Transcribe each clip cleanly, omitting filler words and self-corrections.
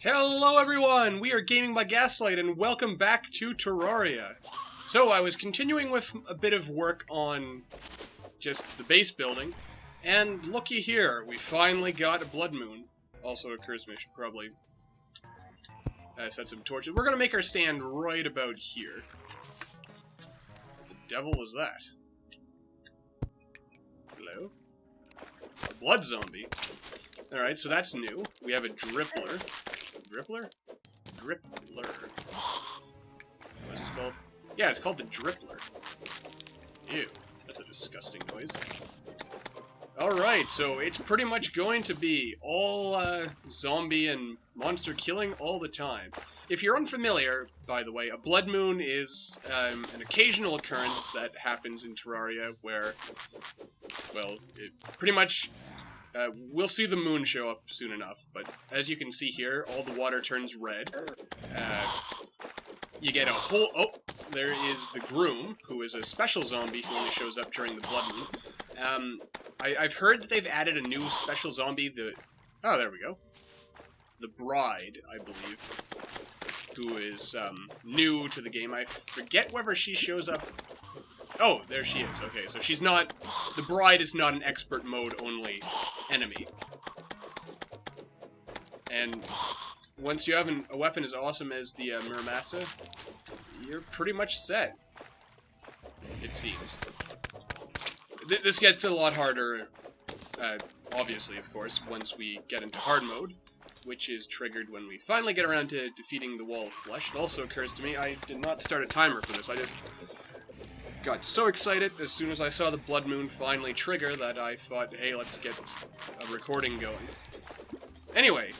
Hello everyone! We are Gaming by Gaslight and welcome back to Terraria. So I was continuing with a bit of work on just the base building, and looky here, we finally got a blood moon. Also occurs mission, probably set some torches. We're gonna make our stand right about here. What the devil was that? Hello? A blood zombie. Alright, so that's new. We have a drippler. Drippler? Drippler. What's this called? Yeah, it's called the drippler. Ew, that's a disgusting noise. Alright, so it's pretty much going to be all zombie and monster killing all the time. If you're unfamiliar, by the way, a blood moon is an occasional occurrence that happens in Terraria where, well, it pretty much... we'll see the moon show up soon enough, but as you can see here, all the water turns red. You get a whole... Oh, there is the Groom, who is a special zombie who only shows up during the blood moon. I've heard that they've added a new special zombie, Oh, there we go. The Bride, I believe, who is new to the game. I forget whether she shows up... Oh, there she is. Okay, so she's not... The Bride is not an expert mode only enemy. And once you have a weapon as awesome as the Muramasa, you're pretty much set. It seems. This gets a lot harder, obviously, of course, once we get into hard mode, which is triggered when we finally get around to defeating the Wall of Flesh. It also occurs to me, I did not start a timer for this, I just... got so excited as soon as I saw the blood moon finally trigger that I thought, hey, let's get a recording going. Anyway,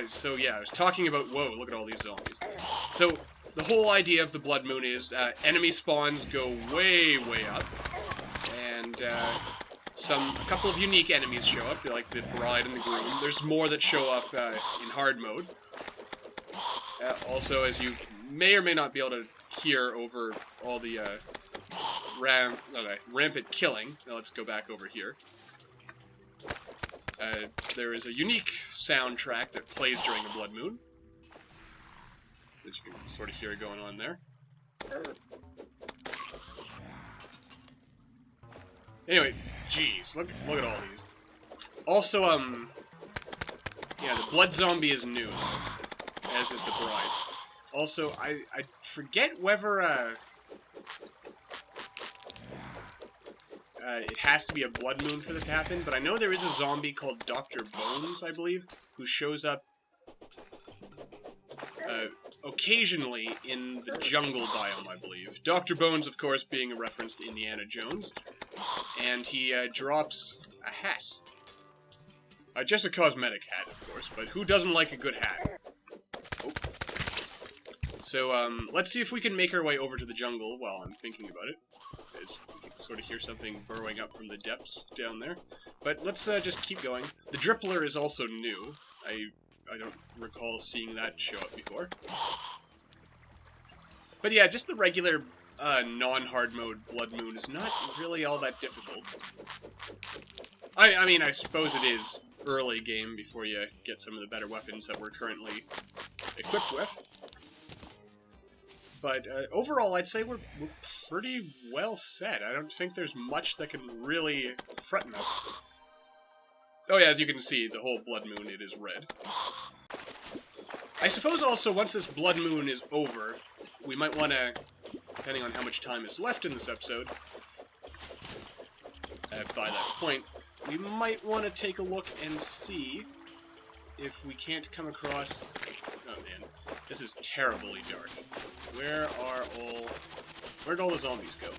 so yeah, I was talking about, whoa, look at all these zombies. So, the whole idea of the blood moon is enemy spawns go way, way up, and a couple of unique enemies show up, like the Bride and the Groom. There's more that show up in hard mode. Also, as you may or may not be able to hear over all the rampant killing. Now let's go back over here. There is a unique soundtrack that plays during the blood moon, that you can sort of hear going on there. Anyway, jeez, look at all these. Also, yeah, the blood zombie is new, as is the Bride. Also, I forget whether it has to be a blood moon for this to happen, but I know there is a zombie called Dr. Bones, I believe, who shows up occasionally in the jungle biome, I believe. Dr. Bones, of course, being a reference to Indiana Jones, and he drops a hat. Just a cosmetic hat, of course, but who doesn't like a good hat? Oh. So, let's see if we can make our way over to the jungle while I'm thinking about it. As you can sort of hear something burrowing up from the depths down there. But let's just keep going. The drippler is also new. I don't recall seeing that show up before. But yeah, just the regular non-hard mode blood moon is not really all that difficult. I mean, I suppose it is early game before you get some of the better weapons that we're currently equipped with. But overall, I'd say we're pretty well set. I don't think there's much that can really threaten us. Oh yeah, as you can see, the whole blood moon, it is red. I suppose also, once this blood moon is over, we might want to, depending on how much time is left in this episode, by that point, we might want to take a look and see if we can't come across... Oh man, this is terribly dark. Where'd all the zombies go?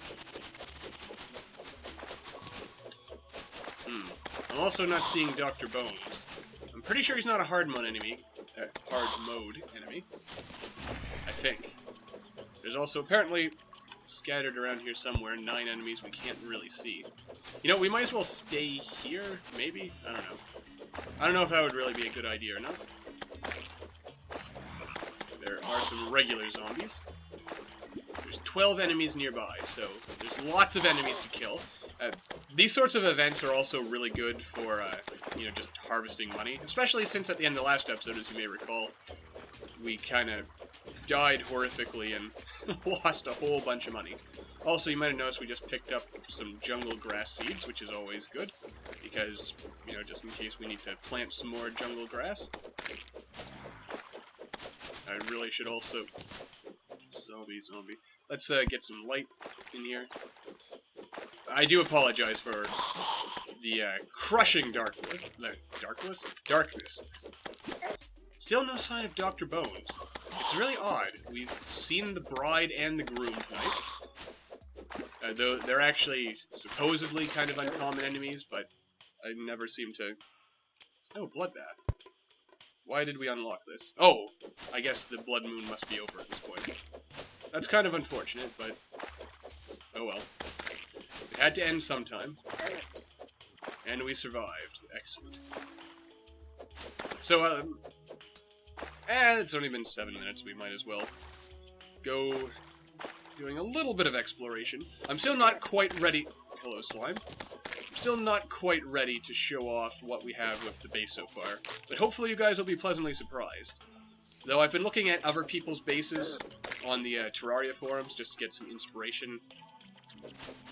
I'm also not seeing Dr. Bones. I'm pretty sure he's not a hard mode enemy. I think. There's also apparently scattered around here somewhere 9 enemies we can't really see. You know, we might as well stay here, maybe? I don't know. I don't know if that would really be a good idea or not. There are some regular zombies. There's 12 enemies nearby, so there's lots of enemies to kill. These sorts of events are also really good for, you know, just harvesting money. Especially since at the end of the last episode, as you may recall, we kind of died horrifically and lost a whole bunch of money. Also, you might have noticed we just picked up some jungle grass seeds, which is always good, because, you know, just in case we need to plant some more jungle grass. I really should also... Zombie. Let's get some light in here. I do apologize for the crushing darkness. Still no sign of Dr. Bones. It's really odd. We've seen the bride and the groom tonight. Though they're actually supposedly kind of uncommon enemies, but I never seem to... Oh, bloodbath. Why did we unlock this? Oh, I guess the blood moon must be over at this point. That's kind of unfortunate, but... Oh well. It had to end sometime. And we survived. Excellent. So, it's only been 7 minutes, we might as well go doing a little bit of exploration. I'm still not quite ready... Hello, slime. I'm still not quite ready to show off what we have with the base so far, but hopefully you guys will be pleasantly surprised. Though I've been looking at other people's bases on the Terraria forums just to get some inspiration,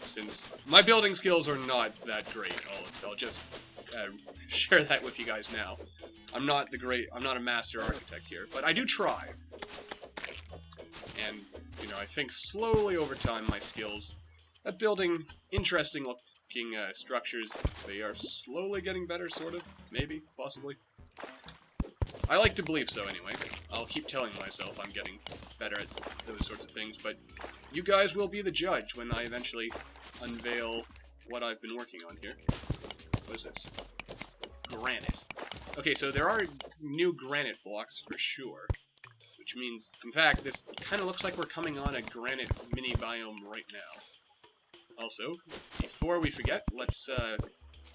since my building skills are not that great. I'll just share that with you guys now. I'm not a master architect here, but I do try. And, you know, I think slowly over time my skills at building interesting looking structures, they are slowly getting better, sort of, maybe, possibly. I like to believe so anyway. I'll keep telling myself I'm getting better at those sorts of things, but you guys will be the judge when I eventually unveil what I've been working on here. What is this? Granite. Okay, so there are new granite blocks for sure, which means, in fact, this kind of looks like we're coming on a granite mini biome right now. Also, before we forget, let's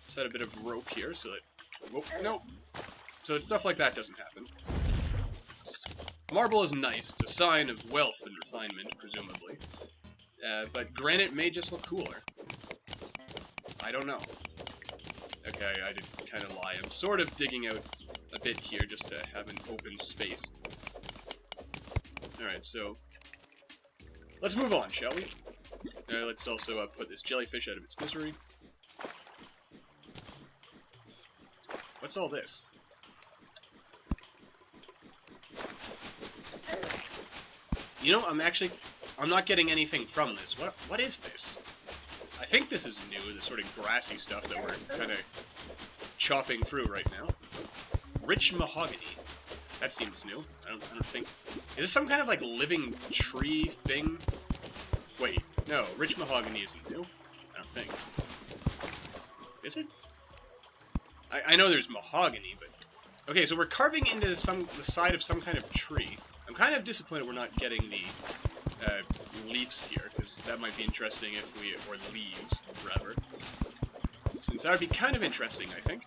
set a bit of rope here so that... Whoa, no! So that stuff like that doesn't happen. Marble is nice. It's a sign of wealth and refinement, presumably. But granite may just look cooler. I don't know. Okay, I did kind of lie. I'm sort of digging out a bit here just to have an open space. Alright, so... let's move on, shall we? Let's also put this jellyfish out of its misery. What's all this? You know, I'm not getting anything from this. What is this? I think this is new, the sort of grassy stuff that we're kind of chopping through right now. Rich mahogany. That seems new. I don't think... Is this some kind of, like, living tree thing? Wait, no, rich mahogany isn't new. I don't think. Is it? I know there's mahogany, but... Okay, so we're carving into the side of some kind of tree. I'm kind of disappointed we're not getting the leaves here, because that might be interesting if we... or leaves, rather. Since that would be kind of interesting, I think.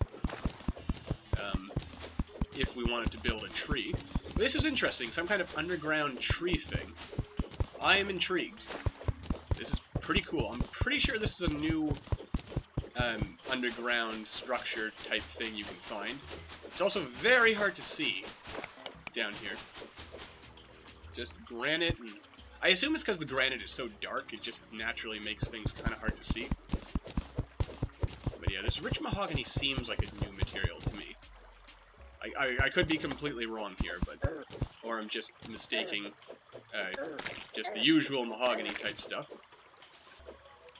If we wanted to build a tree. But this is interesting, some kind of underground tree thing. I am intrigued. This is pretty cool. I'm pretty sure this is a new underground structure type thing you can find. It's also very hard to see down here. Just granite, and I assume it's because the granite is so dark, it just naturally makes things kind of hard to see. But yeah, this rich mahogany seems like a new material to me. I could be completely wrong here, but... or I'm just mistaking just the usual mahogany type stuff.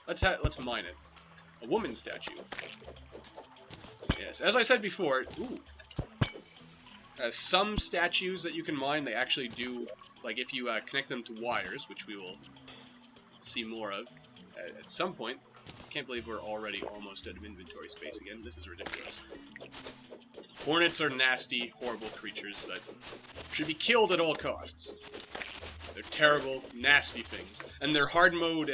Let's mine it. A woman statue. Yes, as I said before, some statues that you can mine, they actually do, like if you connect them to wires, which we will see more of at some point. I can't believe we're already almost out of inventory space again. This is ridiculous. Hornets are nasty, horrible creatures that should be killed at all costs. They're terrible, nasty things. And their hard mode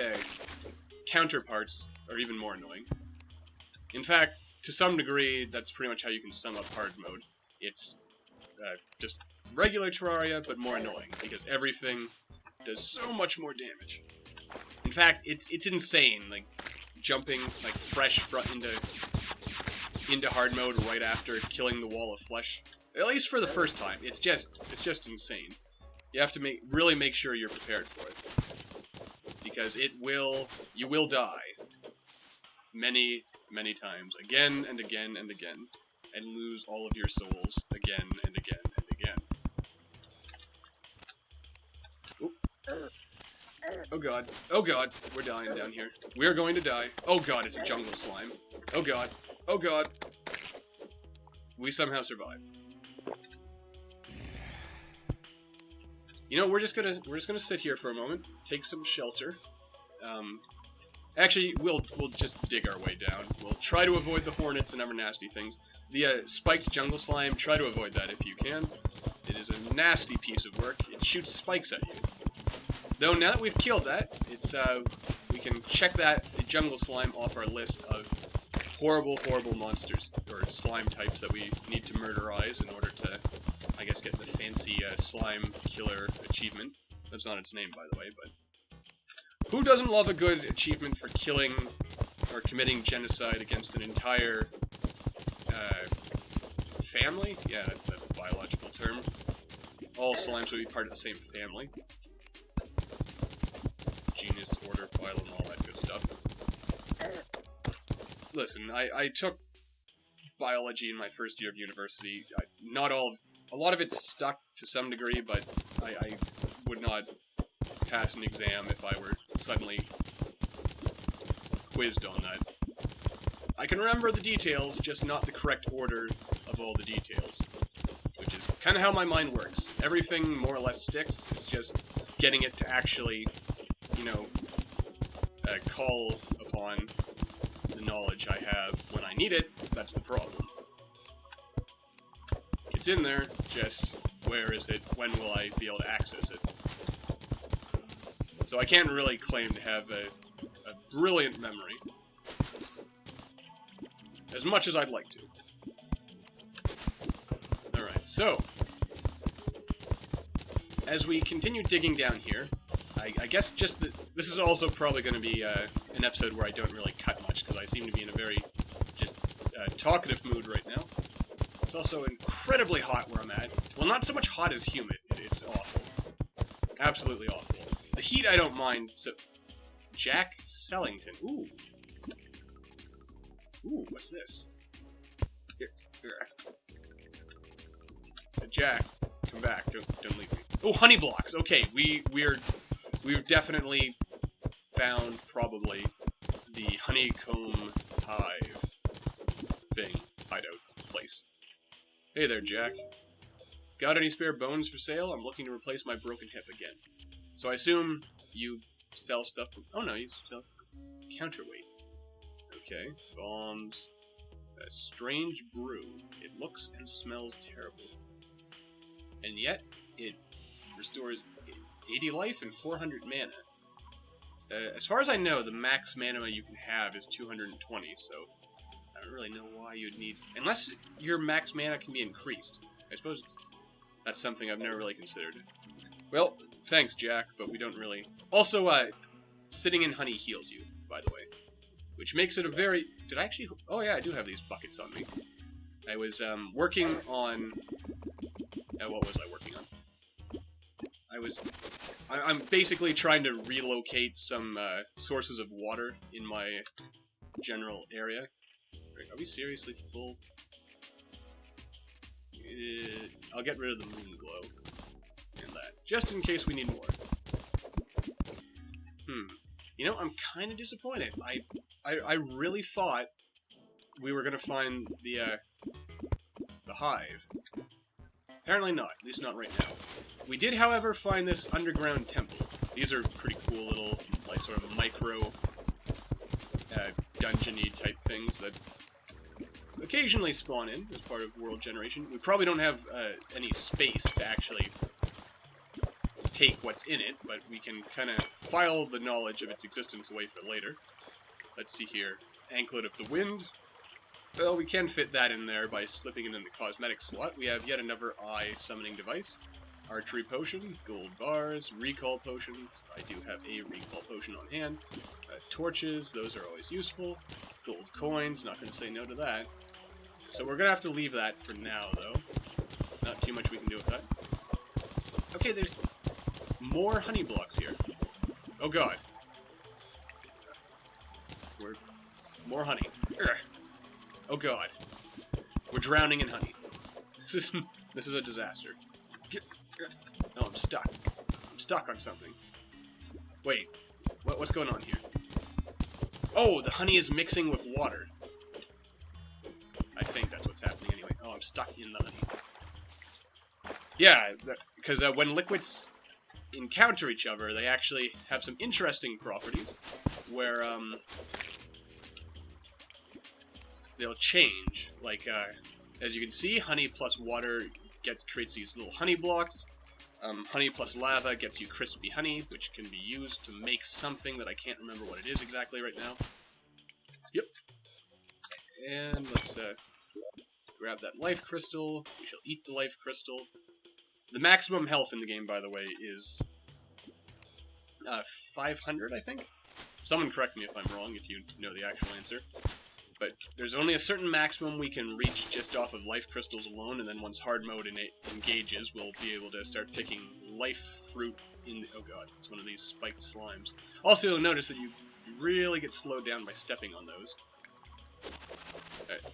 counterparts are even more annoying. In fact, to some degree, that's pretty much how you can sum up hard mode. It's just regular Terraria, but more annoying, because everything does so much more damage. In fact, it's insane, like, jumping, like, fresh into hard mode right after killing the wall of flesh At least for the first time. It's just insane. You have to really make sure you're prepared for it. Because you will die. Many, many times. Again and again and again. And lose all of your souls again and again and again. Oop. Oh god. Oh god. We're dying down here. We're going to die. Oh god, it's a jungle slime. Oh god. Oh god. We somehow survived. You know, we're just gonna sit here for a moment, take some shelter. Actually, we'll just dig our way down. We'll try to avoid the hornets and other nasty things. The spiked jungle slime, try to avoid that if you can. It is a nasty piece of work. It shoots spikes at you. Though now that we've killed that, we can check the jungle slime off our list of horrible, horrible monsters or slime types that we need to murderize in order to, I guess, get the fancy slime killer achievement. That's not its name, by the way, but who doesn't love a good achievement for killing or committing genocide against an entire family? Yeah, that's a biological term. All slimes would be part of the same family. Genus, order, phylum, all that good stuff. Listen, I took biology in my first year of university. A lot of it stuck to some degree, but I would not pass an exam if I were suddenly quizzed on that. I can remember the details, just not the correct order of all the details. Which is kind of how my mind works. Everything more or less sticks, it's just getting it to actually, you know, call upon the knowledge I have when I need it. That's the problem. It's in there, just where is it? When will I be able to access it? So I can't really claim to have a brilliant memory. As much as I'd like to. Alright, so as we continue digging down here, I guess just this is also probably going to be an episode where I don't really cut much, because I seem to be in a very just talkative mood right now. It's also incredibly hot where I'm at. Well, not so much hot as humid. It's awful. Absolutely awful. The heat I don't mind, so... Jack Sellington. Ooh. Ooh, what's this? Here. Jack, come back. Don't leave me. Oh, honey blocks. Okay, we've definitely found probably the honeycomb hive thing, hideout place. Hey there, Jack. Got any spare bones for sale? I'm looking to replace my broken hip again. So I assume you sell stuff. Oh no, you sell counterweight. Okay, bombs. A strange brew. It looks and smells terrible. And yet, it restores 80 life and 400 mana. As far as I know, the max mana you can have is 220, so I don't really know why you'd need... Unless your max mana can be increased. I suppose that's something I've never really considered. Well, thanks, Jack, but we don't really... Also, sitting in honey heals you, by the way. Which makes it a very... Did I actually... Oh yeah, I do have these buckets on me. I was working on... what was I working on? I'm basically trying to relocate some sources of water in my general area. Are we seriously full? I'll get rid of the moon glow and that, just in case we need more. You know, I'm kind of disappointed. I really thought we were gonna find the hive. Apparently not, at least not right now. We did, however, find this underground temple. These are pretty cool little, like, sort of micro dungeon-y type things that occasionally spawn in as part of world generation. We probably don't have any space to actually take what's in it, but we can kind of file the knowledge of its existence away for later. Let's see here. Anklet of the Wind. Well, we can fit that in there by slipping it in the cosmetic slot. We have yet another eye summoning device. Archery potion, gold bars, recall potions. I do have a recall potion on hand. Torches, those are always useful. Gold coins, not going to say no to that. So we're going to have to leave that for now, though. Not too much we can do with that. Okay, there's more honey blocks here. Oh god. More honey. Urgh. Oh god. We're drowning in honey. This is a disaster. Oh, I'm stuck. I'm stuck on something. Wait. What's going on here? Oh, the honey is mixing with water. I think that's what's happening anyway. Oh, I'm stuck in the honey. Yeah, because when liquids encounter each other, they actually have some interesting properties where they'll change. Like, as you can see, honey plus water creates these little honey blocks. Honey plus lava gets you crispy honey, which can be used to make something that I can't remember what it is exactly right now. Yep. And let's grab that life crystal. We shall eat the life crystal. The maximum health in the game, by the way, is 500, I think? Someone correct me if I'm wrong, if you know the actual answer. But there's only a certain maximum we can reach just off of life crystals alone, and then once hard mode engages, we'll be able to start picking life fruit in the... Oh god, it's one of these spiked slimes. Also, you'll notice that you really get slowed down by stepping on those.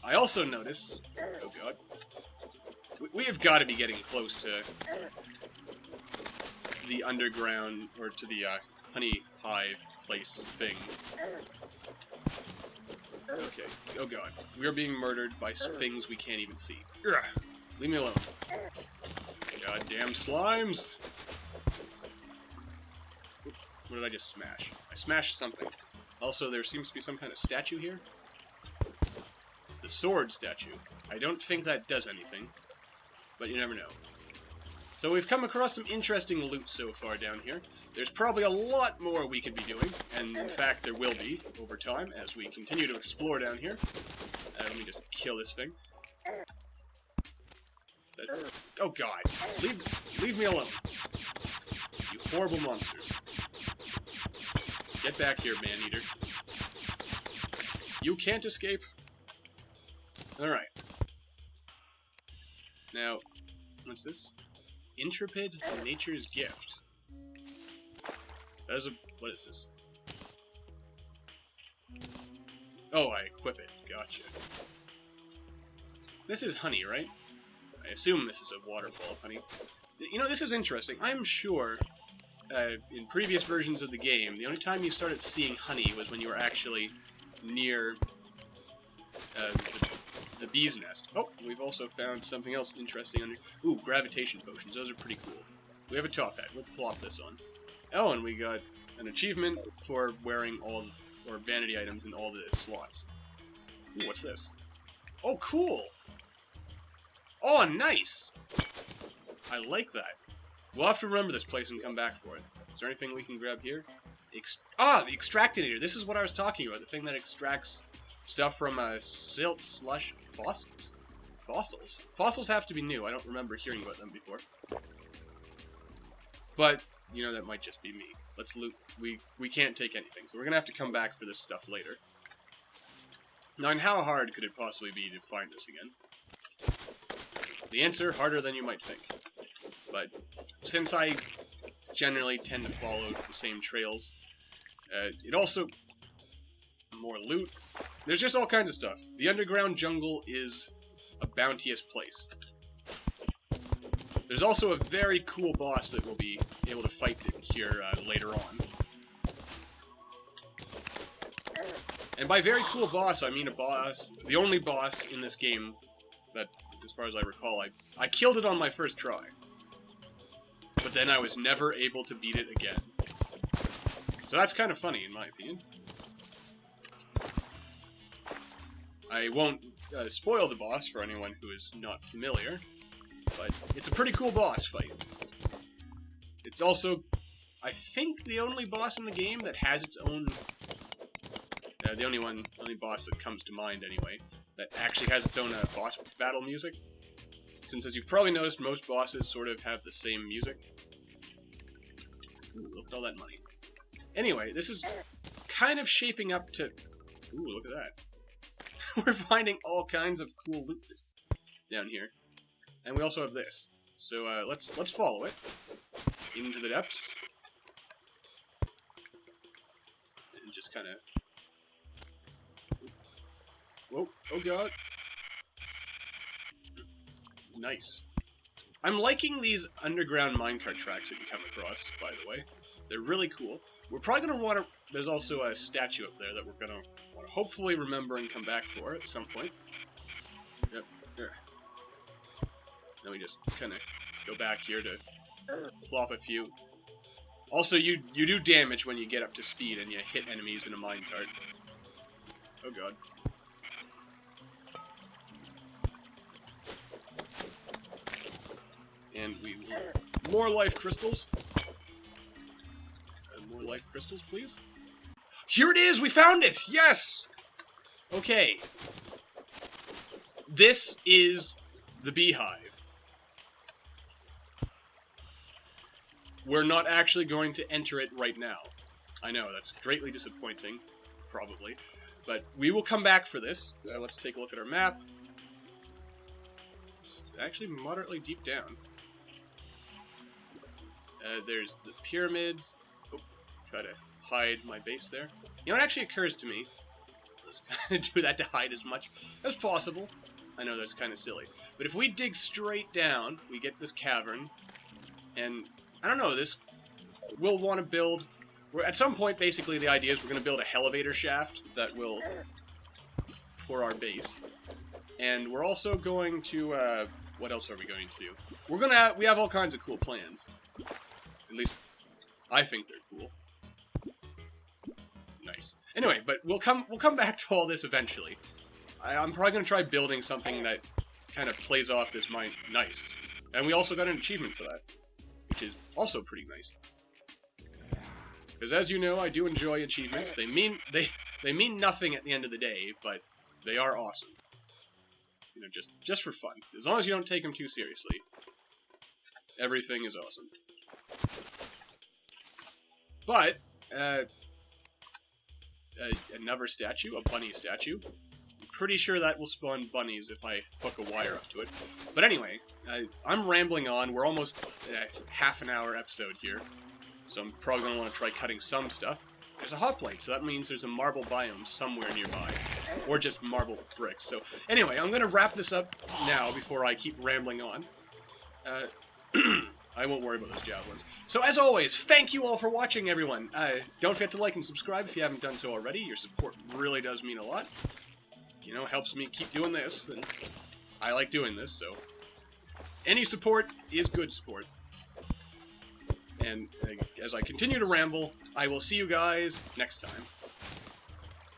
I also notice... Oh god. We have got to be getting close to the underground, or to the honey hive place thing. Okay. Oh god. We are being murdered by things we can't even see. Ugh. Leave me alone. Goddamn slimes! What did I just smash? I smashed something. Also, there seems to be some kind of statue here. The sword statue. I don't think that does anything, but you never know. So we've come across some interesting loot so far down here. There's probably a lot more we could be doing, and in fact there will be over time as we continue to explore down here. Let me just kill this thing. Oh god, leave me alone. You horrible monsters. Get back here, man-eater. You can't escape. Alright. Now, what's this? Intrepid Nature's Gift. That is a... What is this? Oh, I equip it. Gotcha. This is honey, right? I assume this is a waterfall of honey. You know, this is interesting. I'm sure, in previous versions of the game, the only time you started seeing honey was when you were actually near the bee's nest. Oh, we've also found something else interesting under... Ooh, gravitation potions. Those are pretty cool. We have a top hat. We'll plop this on. Oh, and we got an achievement for wearing all... or vanity items in all the slots. Ooh, what's this? Oh, cool! Oh, nice! I like that. We'll have to remember this place and come back for it. Is there anything we can grab here? The extractinator! This is what I was talking about. The thing that extracts stuff from silt, slush, fossils. Fossils? Fossils have to be new. I don't remember hearing about them before. But, you know, that might just be me. Let's loot. We can't take anything, so we're gonna have to come back for this stuff later. Now, and how hard could it possibly be to find this again? The answer, harder than you might think. But since I generally tend to follow the same trails, it also... more loot. There's just all kinds of stuff. The underground jungle is a bounteous place. There's also a very cool boss that we'll be able to fight here later on. And by very cool boss, I mean a boss, the only boss in this game that, as far as I recall, I killed it on my first try. But then I was never able to beat it again. So that's kind of funny, in my opinion. I won't spoil the boss for anyone who is not familiar, but it's a pretty cool boss fight. It's also, I think, the only boss in the game that has its own... the only boss that comes to mind, anyway, that actually has its own boss battle music. Since, as you've probably noticed, most bosses sort of have the same music. Ooh, look at all that money. Anyway, this is kind of shaping up to... Ooh, look at that. We're finding all kinds of cool loot down here. And we also have this. So let's follow it into the depths. And just kind of... Whoa, oh god. Nice. I'm liking these underground minecart tracks that you come across, by the way. They're really cool. We're probably going to want to... There's also a statue up there that we're going to want to hopefully remember and come back for at some point. Yep, there. Then we just kind of go back here to plop a few. Also, you do damage when you get up to speed and you hit enemies in a minecart. Oh god. And we... More life crystals. More life crystals, please. Here it is! We found it! Yes! Okay. This is the beehive. We're not actually going to enter it right now. I know, that's greatly disappointing, probably. But we will come back for this. Let's take a look at our map. It's actually moderately deep down. There's the pyramids. Oh, try to hide my base there. You know, it actually occurs to me, let's kind of do that to hide as much as possible. I know that's kind of silly. But if we dig straight down, we get this cavern, and I don't know, this, we'll want to build, at some point, basically, the idea is we're going to build a elevator shaft that will, for our base. And we're also going to, what else are we going to do? We have all kinds of cool plans. At least, I think they're cool. Nice. Anyway, but we'll come back to all this eventually. I'm probably going to try building something that kind of plays off this mine. Nice. And we also got an achievement for that, which is also pretty nice. Because as you know, I do enjoy achievements. They mean nothing at the end of the day, but they are awesome. You know, just for fun. As long as you don't take them too seriously, everything is awesome. But another statue, a bunny statue. I'm pretty sure that will spawn bunnies if I hook a wire up to it. But anyway, I'm rambling on. We're almost half an hour episode here, so I'm probably going to want to try cutting some stuff. There's a hot plate, so that means there's a marble biome somewhere nearby. Or just marble bricks. So anyway, I'm going to wrap this up now before I keep rambling on. I won't worry about those javelins. So as always, thank you all for watching, everyone. Don't forget to like and subscribe if you haven't done so already. Your support really does mean a lot. You know, helps me keep doing this, and I like doing this, so any support is good support. And as I continue to ramble, I will see you guys next time.